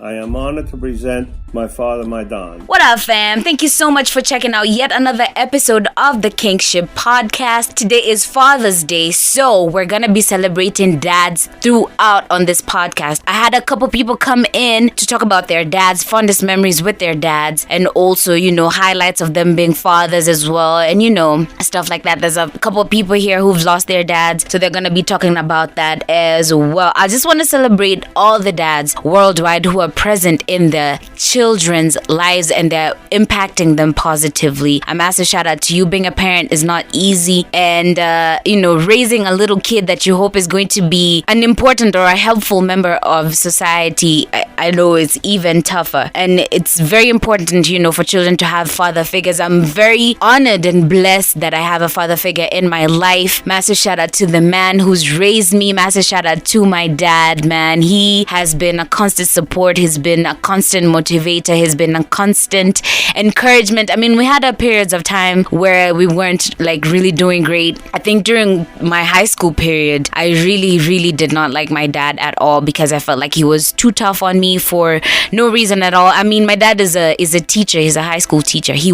I am honored to present my father, my Don. What up, fam? Thank you so much for checking out yet another episode of the Kingship Podcast. Today is Father's Day, so we're gonna be celebrating dads throughout on this podcast. I had a couple people come in to talk about their dads, fondest memories with their dads, and also, highlights of them being fathers as well, and stuff like that. There's a couple of people here who've lost their dads, so they're gonna be talking about that as well. I just want to celebrate all the dads worldwide who are present in the children's lives and they're impacting them positively. A massive shout out to you. Being a parent is not easy, and raising a little kid that you hope is going to be an important or a helpful member of society, I know it's even tougher, and it's very important for children to have father figures. I'm very honored and blessed that I have a father figure in my life. Massive shout out to the man who's raised me. Massive shout out to my dad, man. He has been a constant support. He's been a constant motivator. He's been a constant encouragement. I mean, we had periods of time where we weren't really doing great. I think during my high school period, I really did not like my dad at all because I felt like he was too tough on me for no reason at all. I mean, my dad is a teacher. He's a high school teacher. He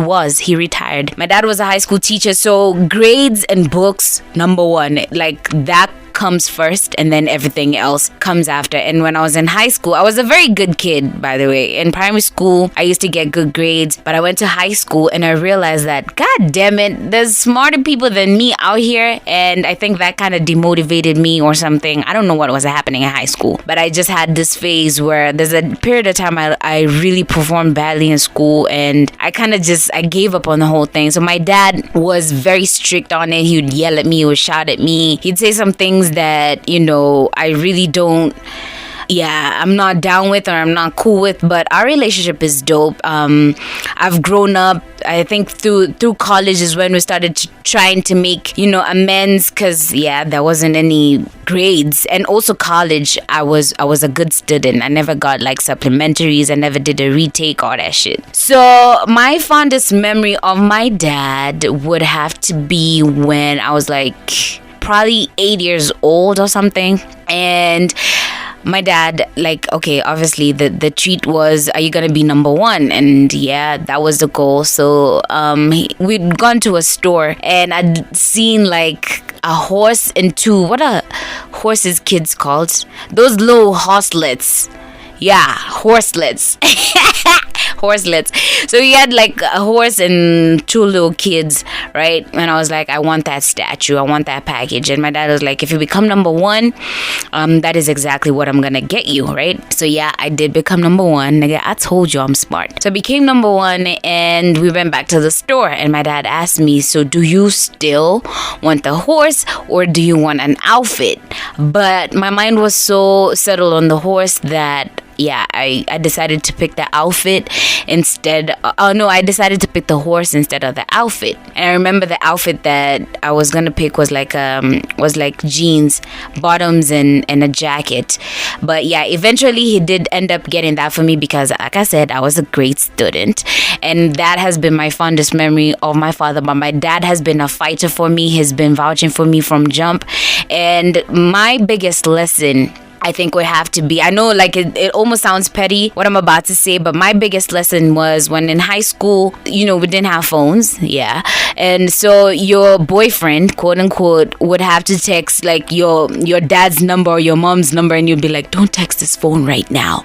retired. My dad was a high school teacher, so grades and books, number one, that comes first and then everything else comes after. And when I was in high school, I was a very good kid, by the way. In primary school, I used to get good grades, but I went to high school and I realized that, god damn it, there's smarter people than me out here, and I think that kind of demotivated me or something. I don't know what was happening in high school, but I just had this phase where there's a period of time I really performed badly in school, and I kind of I gave up on the whole thing. So my dad was very strict on it. He would yell at me, he would shout at me, he'd say some things that I really don't I'm not down with or I'm not cool with, but our relationship is dope. I've grown up. I think through college is when we started trying to make amends, because there wasn't any grades. And also college, I was a good student. I never got supplementaries. I never did a retake, all that shit. So my fondest memory of my dad would have to be when I was probably 8 years old or something. And my dad, obviously the treat was, are you gonna be number one? And that was the goal. So we'd gone to a store and I'd seen a horse and what are horses kids called? Those little horselets. Horselets. Horselets. So he had a horse and two little kids, right? And I was like, I want that statue. I want that package. And my dad was like, if you become number one, that is exactly what I'm gonna get you, right? So I did become number one. Nigga, I told you I'm smart. So I became number one and we went back to the store and my dad asked me, so do you still want the horse or do you want an outfit? But my mind was so settled on the horse that I decided to pick the outfit instead. I decided to pick the horse instead of the outfit. And I remember the outfit that I was gonna pick was jeans, bottoms, and a jacket. But eventually he did end up getting that for me because, like I said, I was a great student, and that has been my fondest memory of my father. But my dad has been a fighter for me. He's been vouching for me from jump, and my biggest lesson, I think, would have to be, I know it almost sounds petty what I'm about to say, but my biggest lesson was when in high school, we didn't have phones, and so your boyfriend, quote unquote, would have to text your dad's number or your mom's number, and you'd be like, don't text this phone right now,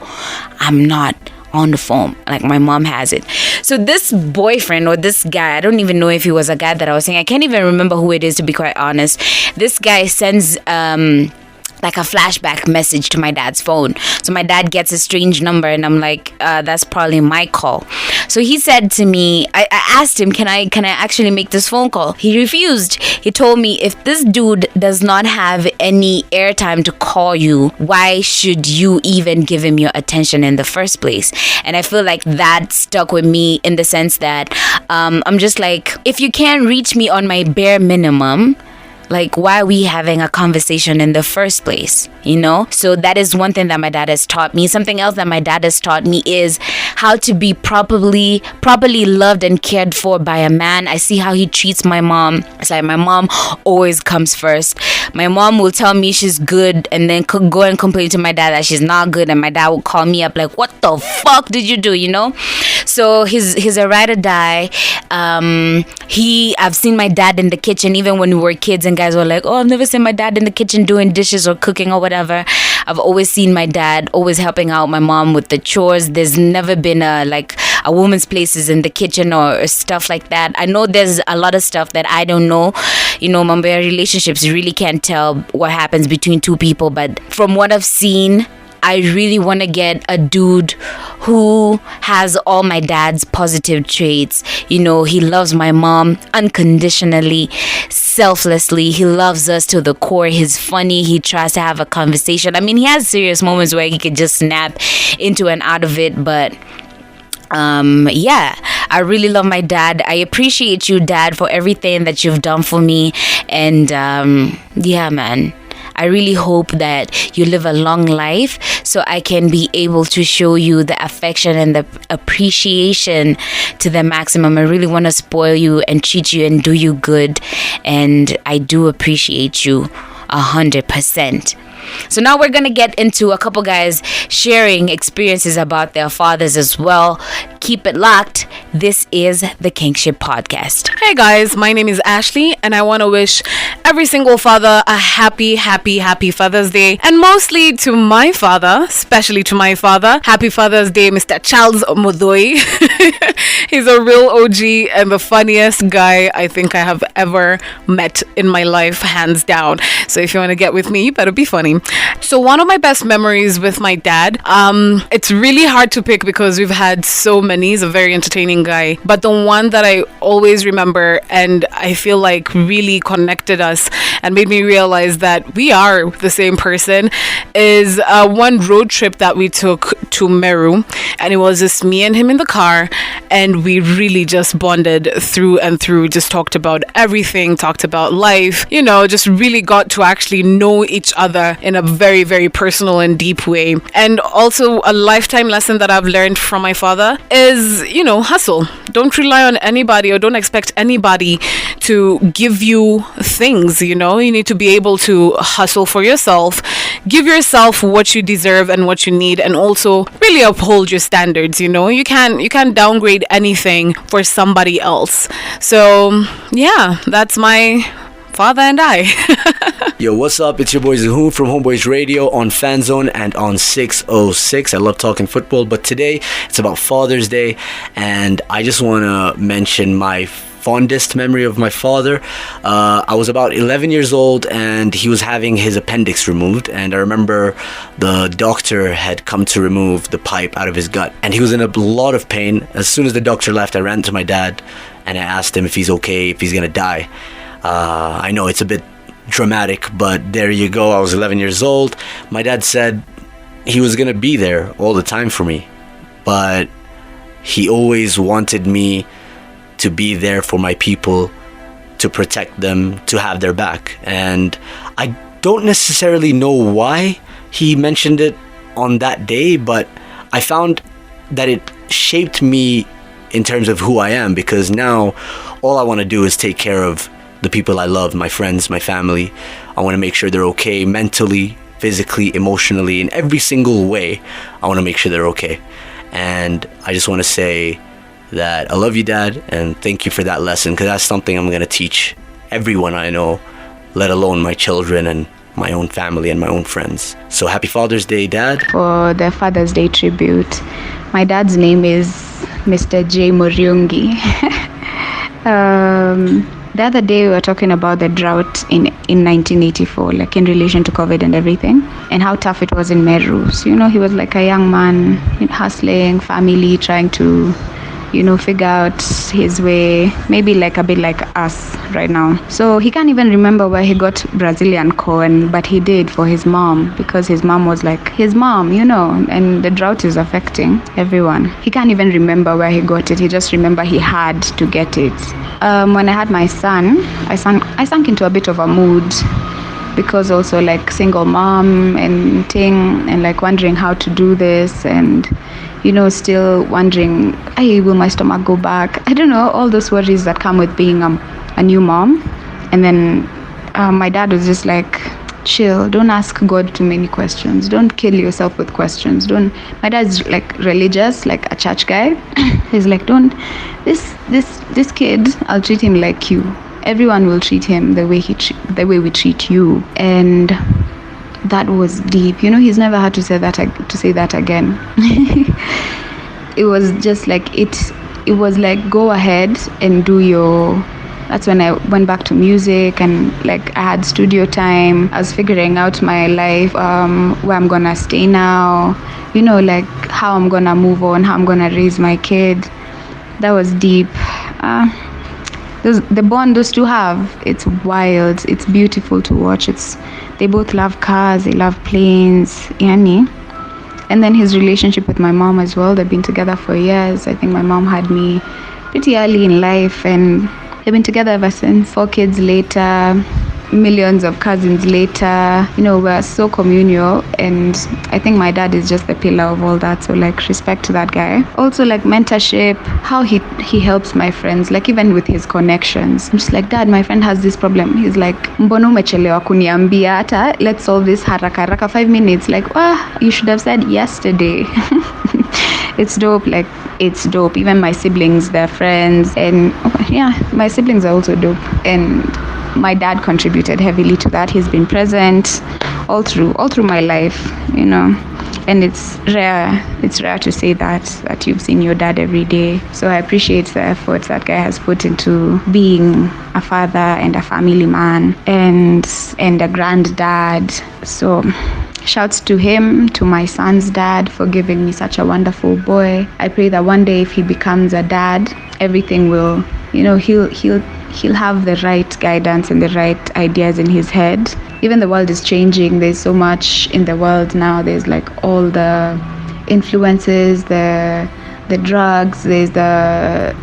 I'm not on the phone, my mom has it. So this boyfriend or this guy, I don't even know if he was a guy that I was saying, I can't even remember who it is, to be quite honest. This guy sends a flashback message to my dad's phone. So my dad gets a strange number and I'm like, that's probably my call. So he said to me, I asked him, can I actually make this phone call? He refused. He told me, if this dude does not have any airtime to call you, why should you even give him your attention in the first place? And I feel like that stuck with me in the sense that I'm just like, if you can't reach me on my bare minimum, why are we having a conversation in the first place? So that is one thing that my dad has taught me. Something else that my dad has taught me is how to be properly loved and cared for by a man. I see how he treats my mom. It's like my mom always comes first. My mom will tell me she's good and then could go and complain to my dad that she's not good, and my dad will call me up like, what the fuck did you do, So he's a ride or die. I've seen my dad in the kitchen even when we were kids, and guys were like, oh, I've never seen my dad in the kitchen doing dishes or cooking or whatever. I've always seen my dad always helping out my mom with the chores. There's never been a woman's place is in the kitchen or stuff like that. I know there's a lot of stuff that I don't know. Mambaya relationships, you really can't tell what happens between two people, but from what I've seen, I really want to get a dude who has all my dad's positive traits. He loves my mom unconditionally, selflessly. He loves us to the core. He's funny. He tries to have a conversation. I mean, he has serious moments where he could just snap into and out of it, but I really love my dad. I appreciate you, Dad, for everything that you've done for me. And man, I really hope that you live a long life so I can be able to show you the affection and the appreciation to the maximum. I really want to spoil you and treat you and do you good, and I do appreciate you 100%. So now we're gonna get into a couple guys sharing experiences about their fathers as well. Keep it locked. This is the Kingship Podcast. Hey guys, my name is Ashley, and I want to wish every single father a happy Father's Day, and mostly to my father, especially to my father. Happy Father's Day, Mr. Charles Omodoi. He's a real OG and the funniest guy I think I have ever met in my life, hands down. So if you want to get with me, you better be funny. So one of my best memories with my dad, it's really hard to pick because we've had so many. He's a very entertaining guy, but the one that I always remember and I feel like really connected us and made me realize that we are the same person is one road trip that we took to Meru, and it was just me and him in the car, and we really just bonded through and through, just talked about everything, talked about life, just really got to actually know each other in a very, very personal and deep way. And also a lifetime lesson that I've learned from my father is, hustle. Don't rely on anybody or don't expect anybody to give you things, you need to be able to hustle for yourself, give yourself what you deserve and what you need, and also really uphold your standards. You can't downgrade anything for somebody else. So yeah, that's my father and I. Yo, what's up? It's your boy Zahoon from Homeboys Radio on Fanzone and on 606. I love talking football, but today it's about Father's Day, and I just want to mention my fondest memory of my father. I was about 11 years old and he was having his appendix removed, and I remember the doctor had come to remove the pipe out of his gut, and he was in a lot of pain. As soon as the doctor left, I ran to my dad and I asked him if he's okay, if he's gonna die. I know it's a bit dramatic, but there you go. I was 11 years old. My dad said he was gonna be there all the time for me, but he always wanted me to be there for my people, to protect them, to have their back. And I don't necessarily know why he mentioned it on that day, but I found that it shaped me in terms of who I am, because now all I want to do is take care of the people I love, my friends, my family. I want to make sure they're okay mentally, physically, emotionally, in every single way. I want to make sure they're okay. And I just want to say that I love you, Dad, and thank you for that lesson, because that's something I'm going to teach everyone I know, let alone my children and my own family and my own friends. So happy Father's Day, Dad. For the Father's Day tribute, my dad's name is Mr. J. Muriungi. The other day we were talking about the drought in 1984, like in relation to COVID and everything, and how tough it was in Meru. So, he was like a young man, hustling, family, trying to, figure out his way, maybe like a bit like us right now. So he can't even remember where he got Brazilian corn, but he did for his mom, because his mom was like his mom, and the drought is affecting everyone. He can't even remember where he got it. He just remember he had to get it. When I had my son, I sank into a bit of a mood, because also like single mom and thing, and like wondering how to do this, and still wondering, hey, will my stomach go back? I don't know, all those worries that come with being a new mom. And then my dad was just like, chill, don't ask God too many questions, don't kill yourself with questions, my dad's like religious, like a church guy. He's like, this kid, I'll treat him like you, everyone will treat him the way we treat you. And that was deep. He's never had to say that again. It was just like it was like, go ahead and do your. That's when I went back to music, and like I had studio time. I was figuring out my life, where I'm gonna stay now, like how I'm gonna move on, how I'm gonna raise my kid. That was deep. The bond those two have, it's wild, it's beautiful to watch. They both love cars, they love planes, yani. And then his relationship with my mom as well, they've been together for years. I think my mom had me pretty early in life, and they've been together ever since. 4 kids later, millions of cousins later, we're so communal. And I think my dad is just the pillar of all that. So like, respect to that guy. Also like mentorship, how he helps my friends, like even with his connections. I'm just like, Dad, my friend has this problem. He's like, mbono umechelewa kuniambia, hata let's solve this haraka 5 minutes. Like, you should have said yesterday. It's dope. Like, it's dope. Even my siblings, they're friends, and my siblings are also dope. And my dad contributed heavily to that. He's been present all through my life, and it's rare to say that you've seen your dad every day. So I appreciate the efforts that guy has put into being a father and a family man and a granddad. So shouts to him, to my son's dad, for giving me such a wonderful boy. I pray that one day if he becomes a dad, everything will, he'll have the right guidance and the right ideas in his head. Even the world is changing. There's so much in the world now. There's like all the influences, the drugs, there's the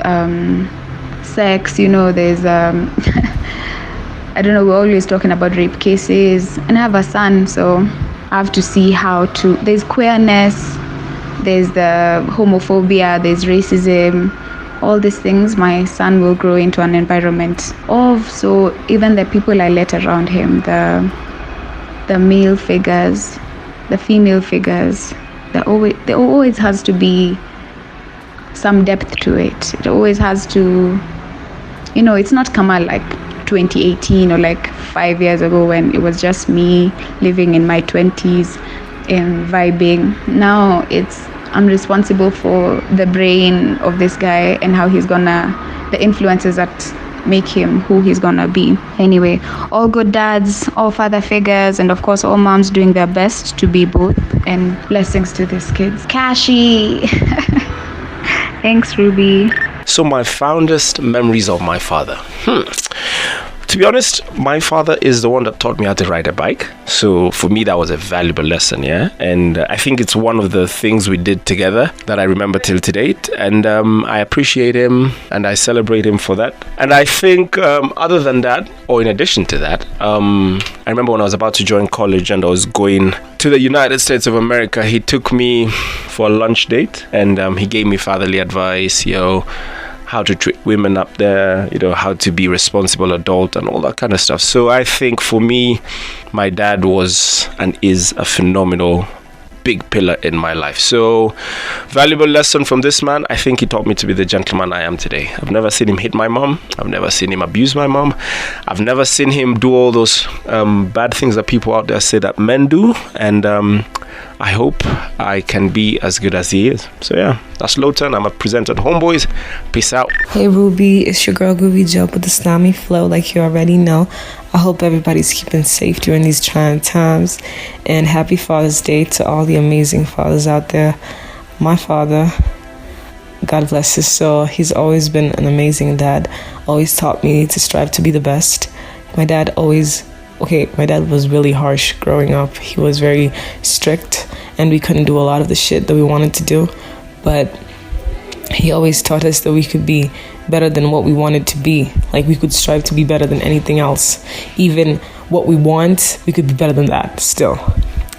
sex, there's I don't know, we're always talking about rape cases. And I have a son, so I have to see there's queerness, there's the homophobia, there's racism, all these things. My son will grow into an environment of, so even the people I let around him, the male figures, the female figures, there always has to be some depth to it. It always has to, it's not come out like 2018 or like 5 years ago when it was just me living in my 20s and vibing. Now I'm responsible for the brain of this guy and how the influences that make him who he's gonna be. Anyway, all good dads, all father figures, and of course all moms doing their best to be both, and blessings to these kids. Kashi. Thanks, Ruby. So my fondest memories of my father. To be honest, my father is the one that taught me how to ride a bike. So for me, that was a valuable lesson, yeah? And I think it's one of the things we did together that I remember till to date. And I appreciate him and I celebrate him for that. And I think other than that, or in addition to that, I remember when I was about to join college and I was going to the United States of America, he took me for a lunch date and he gave me fatherly advice, how to treat women up there, how to be responsible adult and all that kind of stuff. So I think for me, my dad was and is a phenomenal big pillar in my life. So valuable lesson from this man. I think he taught me to be the gentleman I am today. I've never seen him hit my mom. I've never seen him abuse my mom. I've never seen him do all those bad things that people out there say that men do. And I hope I can be as good as he is. So yeah, that's Lowton. I'm a presenter at Homeboys. Peace out. Hey Ruby, it's your girl Groovy Joe with the Snami Flow, like you already know. I hope everybody's keeping safe during these trying times. And happy Father's Day to all the amazing fathers out there. My father, God bless his soul, he's always been an amazing dad. Always taught me to strive to be the best. My dad was really harsh growing up. He was very strict and we couldn't do a lot of the shit that we wanted to do. But he always taught us that we could be better than what we wanted to be. Like we could strive to be better than anything else. Even what we want, we could be better than that still.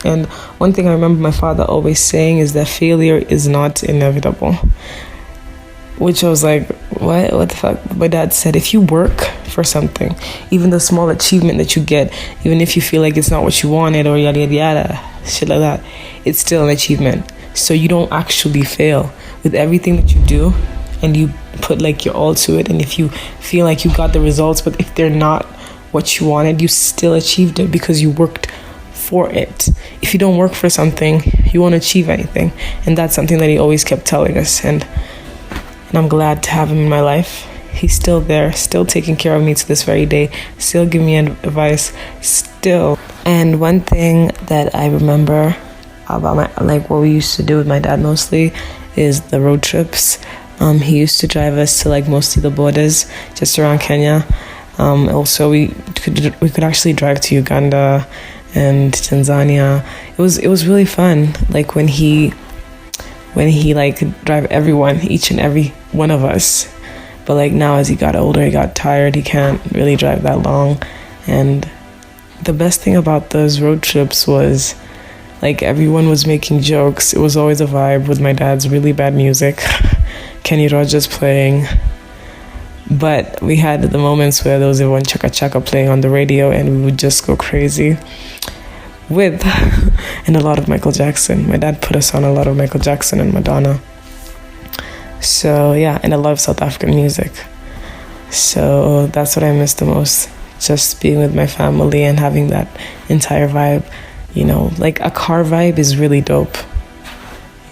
And one thing I remember my father always saying is that failure is not inevitable. Which I was like, what the fuck? My dad said, if you work for something, even the small achievement that you get, even if you feel like it's not what you wanted or yada yada yada, shit like that, it's still an achievement. So you don't actually fail with everything that you do, and you put like your all to it. And if you feel like you got the results, but if they're not what you wanted, you still achieved it because you worked for it. If you don't work for something, you won't achieve anything. And that's something that he always kept telling us. And I'm glad to have him in my life. He's still there, still taking care of me to this very day, still giving me advice, still. And one thing that I remember about what we used to do with my dad mostly is the road trips. He used to drive us to like mostly the borders, just around Kenya. Also, we could actually drive to Uganda and Tanzania. It was really fun. Like when he like could drive everyone, each and every one of us. But like now as he got older, he got tired, he can't really drive that long. And the best thing about those road trips was like everyone was making jokes. It was always a vibe with my dad's really bad music. Kenny Rogers playing. But we had the moments where there was one Chaka Chaka playing on the radio and we would just go crazy with and a lot of Michael Jackson. My dad put us on a lot of Michael Jackson and Madonna. So yeah, and a lot of South African music. So that's what I miss the most. Just being with my family and having that entire vibe. You know, like a car vibe is really dope.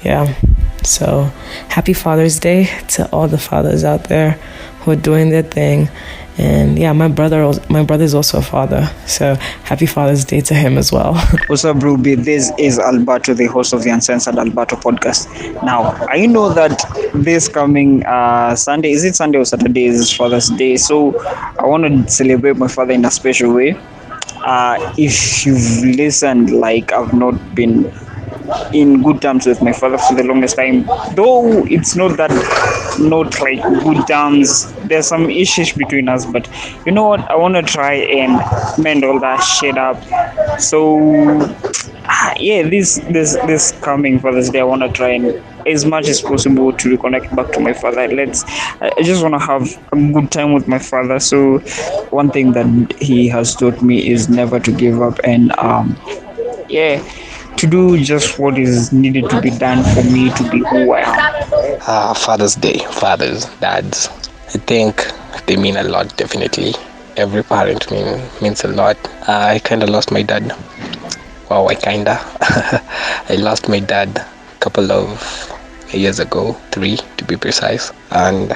Yeah. So happy Father's Day to all the fathers out there who are doing their thing. And yeah, my brother is also a father, so happy Father's Day to him as well. What's up, Ruby? This is Alberto, the host of the Uncensored Alberto podcast. Now, I know that this coming Sunday, is it Sunday or Saturday, is Father's Day, so I want to celebrate my father in a special way. If you've listened, like I've not been in good terms with my father for the longest time, though it's not like good terms. There's some issues between us, but you know what, I want to try and mend all that shit up. So yeah, this coming Father's Day, I want to try and as much as possible to reconnect back to my father. I just want to have a good time with my father. So one thing that he has taught me is never to give up, and to do just what is needed to be done for me to be who I am. Father's Day, fathers, dads, I think they mean a lot, definitely. Every parent means a lot. I kind of lost my dad. Wow, I lost my dad a couple of years ago, 3 to be precise, and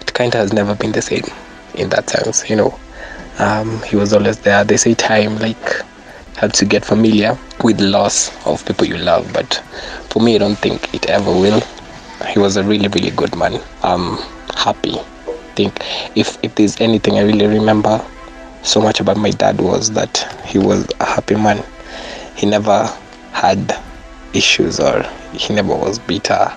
it kind of has never been the same in that sense, you know. He was always there. They say time helps you get familiar with the loss of people you love, but for me, I don't think it ever will. He was a really, really good man. I'm happy. I think if there's anything I really remember so much about my dad was that he was a happy man. He never had issues, or he never was bitter.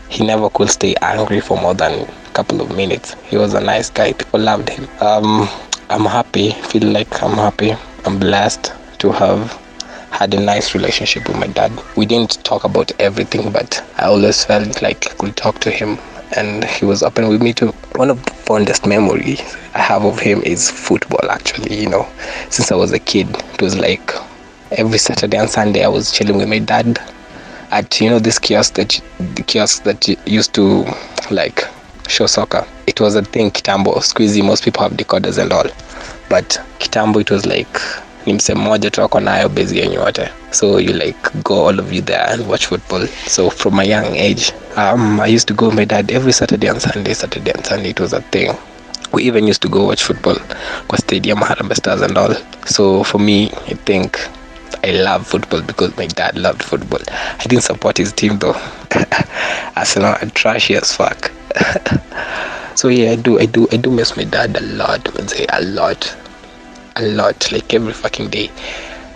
He never could stay angry for more than a couple of minutes. He was a nice guy. People loved him. I'm happy. Feel like I'm happy. I'm blessed to have had a nice relationship with my dad. We didn't talk about everything, but I always felt like I could talk to him, and he was open with me too. One of the fondest memories I have of him is football, actually. You know, since I was a kid, it was like every Saturday and Sunday I was chilling with my dad at this kiosk that used to like show soccer. It was a thing, Kitambo, squeezy. Most people have decoders and all, but Kitambo, it was like ni mse mmoja tu ako nayo base yenye yote, so you go all of you there and watch football. So from a young age, I used to go with my dad every Saturday and Sunday. It was a thing. We even used to go watch football kwa stadium, Harambee Stars and all. So for me, I think I love football because my dad loved football. I didn't support his team though. Arsenal are trashy as fuck. So yeah, I do miss my dad a lot. I would say a lot. Like every fucking day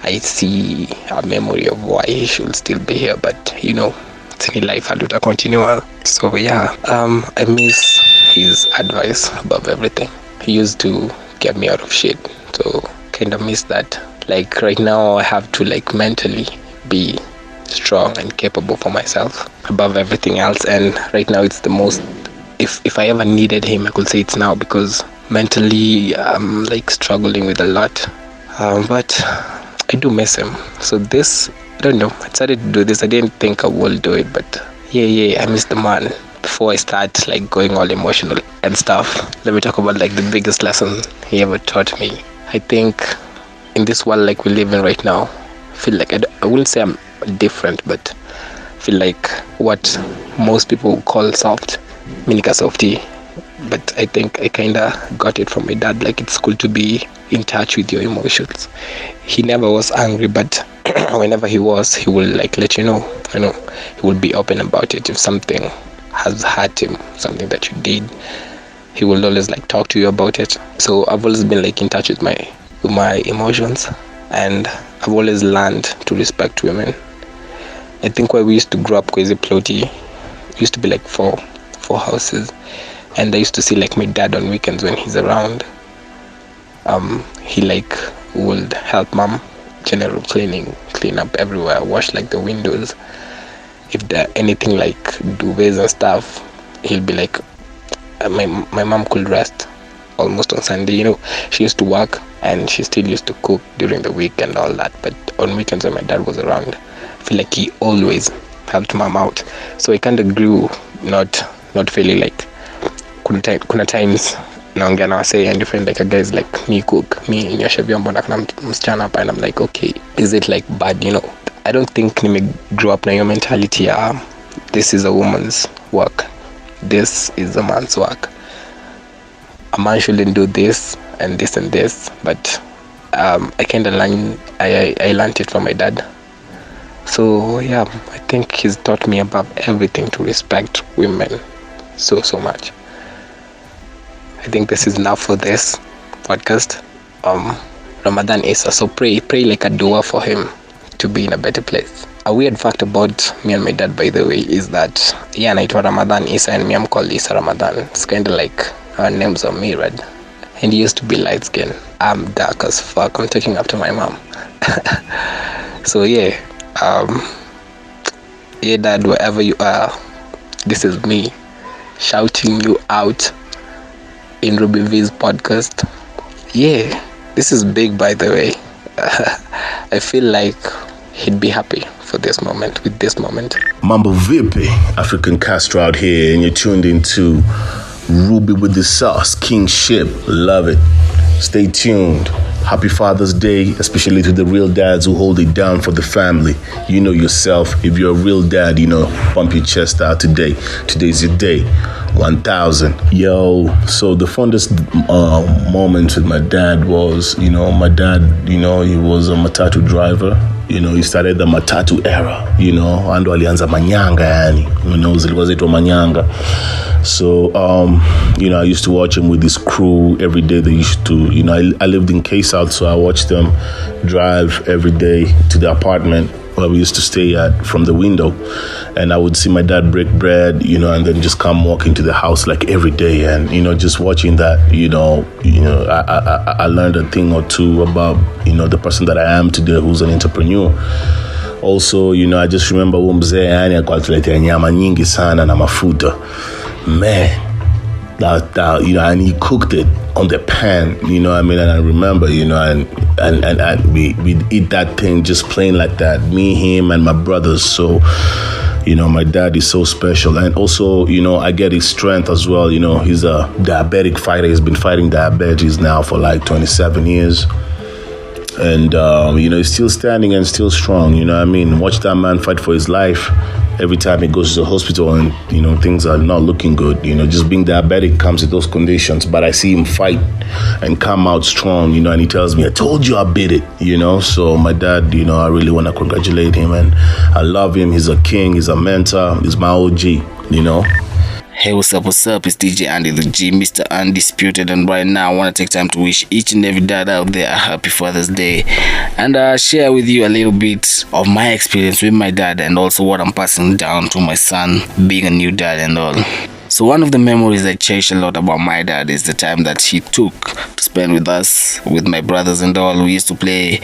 I see a memory of why he should still be here, but it's in life, haluta continue. So yeah, I miss his advice above everything. He used to get me out of shit, so kind of miss that. Like right now, I have to like mentally be strong and capable for myself above everything else. And right now, it's the most. If I ever needed him, I could say it's now, because mentally I'm like struggling with a lot. But I do miss him. So this, I don't know. I decided to do this. I didn't think I will do it, but I miss the man. Before I start like going all emotional and stuff, let me talk about like the biggest lesson he ever taught me. I think in this world like we live in right now, I feel like I wouldn't say I'm different, but I feel like what most people call soft, minika softy. But I think I kind of got it from my dad. Like, it's cool to be in touch with your emotions. He never was angry, but whenever he was, he will like let you know. He will be open about it. If something has hurt him, something that you did, he will always like talk to you about it. So I've always been like in touch with my emotions, and I've always learned to respect women. I think where we used to grow up, Kwezi Ploti, used to be like four houses, and I used to see like my dad on weekends when he's around. He like would help mom general clean up everywhere, wash like the windows. If there anything like duvets and stuff, he'll be like, my mom could rest almost on Sunday. She used to work and she still used to cook during the week and all that, but on weekends when my dad was around, I feel like he always helped mom out. So I kind of grew not feeling like kuna times naongea na wasee and different like a guys like me cook, me nyosha vyombo na kuna msichana hapa, and I'm like, okay, is it like bad? I don't think nime grew up na hiyo mentality ya this is a woman's work, this is a man's work. A man shouldn't do this and this and this, but I kind of learned it from my dad. So yeah, I think he's taught me above everything to respect women so much. I think this is enough for this podcast. Ramadan Isa, so pray like a dua for him to be in a better place. A weird fact about me and my dad, by the way, is that naitwa Ramadan Isa and me I'm called Isa Ramadan. It's kind of like our names are mirrored. And he used to be light skinned. I'm dark as fuck. I'm taking after my mom. So dad, wherever you are, this is me shouting you out in Ruby V's podcast. This is big, by the way. I feel like he'd be happy for this moment, with this moment. Mambo Vipi, African Castro out here, and you're tuned into Ruby with the Sauce, Kingship. Love it. Stay tuned. Happy Father's Day, especially to the real dads who hold it down for the family. You know yourself. If you're a real dad, pump your chest out today. Today's your day. 1000. So the fondest moment with my dad was, my dad, he was a matatu driver. He started the matatu era, and alianza manyanga yani, zilikuwa manyanga. So, I used to watch him with his crew every day. They used to, I lived in K-South, so I watched them drive every day to the apartment where we used to stay at from the window. And I would see my dad break bread, and then just come walk into the house like every day. And, just watching that, I learned a thing or two about, the person that I am today, who's an entrepreneur. Also, I just remember mzee yani alikuwa atuletea nyama nyingi sana na mafuta. Man, that and he cooked it on the pan, and I remember, and we'd eat that thing just plain like that, me, him, and my brothers. So, my dad is so special. And also, I get his strength as well. He's a diabetic fighter. He's been fighting diabetes now for like 27 years. And, he's still standing and still strong. Watch that man fight for his life. Every time he goes to the hospital and, things are not looking good. Just being diabetic comes with those conditions. But I see him fight and come out strong, and he tells me, I told you I beat it, So my dad, I really want to congratulate him. And I love him. He's a king. He's a mentor. He's my OG, Hey, what's up? It's DJ Andy the G, Mr. Undisputed, and right now I want to take time to wish each and every dad out there a happy Father's Day and share with you a little bit of my experience with my dad and also what I'm passing down to my son, being a new dad and all. So one of the memories I cherish a lot about my dad is the time that he took to spend with us, with my brothers and all. We used to play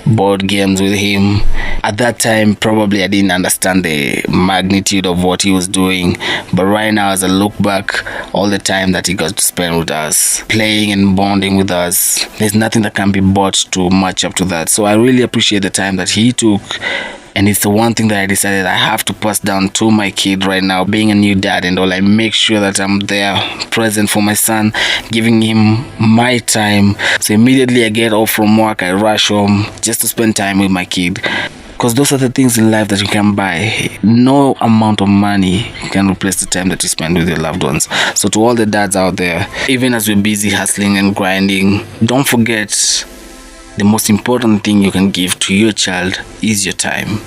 board games with him. At that time, probably I didn't understand the magnitude of what he was doing. But right now, as I look back, all the time that he got to spend with us, playing and bonding with us, there's nothing that can be bought to match up to that. So I really appreciate the time that he took. And it's the one thing that I decided I have to pass down to my kid right now. Being a new dad and all, I make sure that I'm there, present for my son, giving him my time. So immediately I get off from work, I rush home just to spend time with my kid. Because those are the things in life that you can buy. No amount of money can replace the time that you spend with your loved ones. So to all the dads out there, even as we're busy hustling and grinding, don't forget the most important thing you can give to your child is your time.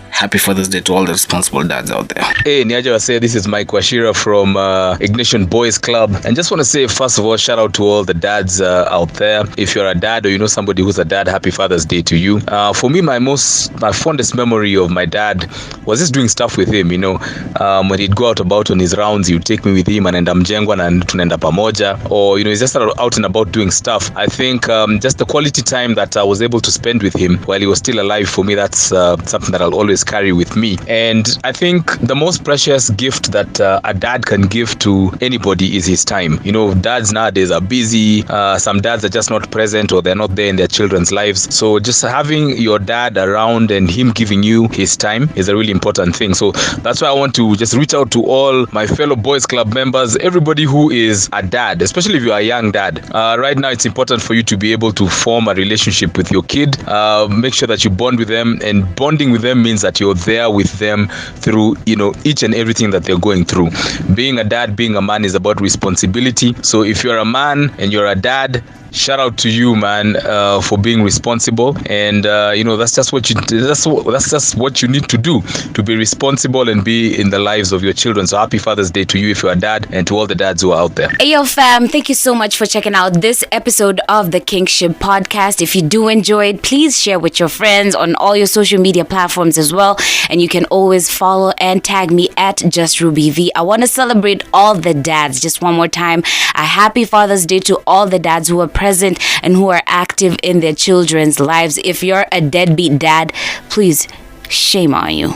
Happy Father's Day to all the responsible dads out there. Hey, Niaja Wase, this is Mike Washira from Ignition Boys Club. And just want to say, first of all, shout out to all the dads out there. If you're a dad or you know somebody who's a dad, Happy Father's Day to you. For me, my fondest memory of my dad was just doing stuff with him, when he'd go out on his rounds, he would take me with him and mjengwa na tunaenda pamoja. Or, he's just out and about doing stuff. I think just the quality time that I was able to spend with him while he was still alive, for me, that's something that I'll always carry with me. And I think the most precious gift that a dad can give to anybody is his time. Dads nowadays are busy. Some dads are just not present or they're not there in their children's lives. So just having your dad around and him giving you his time is a really important thing. So that's why I want to just reach out to all my fellow Boys Club members, everybody who is a dad, especially if you're a young dad. Right now, it's important for you to be able to form a relationship with your kid. Make sure that you bond with them, and bonding with them means that you're there with them through each and everything that they're going through. Being a dad, being a man is about responsibility. So if you're a man and you're a dad, shout out to you, man, for being responsible. And that's just what you need to do, to be responsible and be in the lives of your children. So happy Father's Day to you if you're a dad, and to all the dads who are out there. Hey yo fam, thank you so much for checking out this episode of the Kingship Podcast. If you do enjoy it, please share with your friends on all your social media platforms as well. And you can always follow and tag me at JustRubyV. I want to celebrate all the dads just one more time. A happy Father's Day to all the dads who are present and who are active in their children's lives. If you're a deadbeat dad, please, shame on you.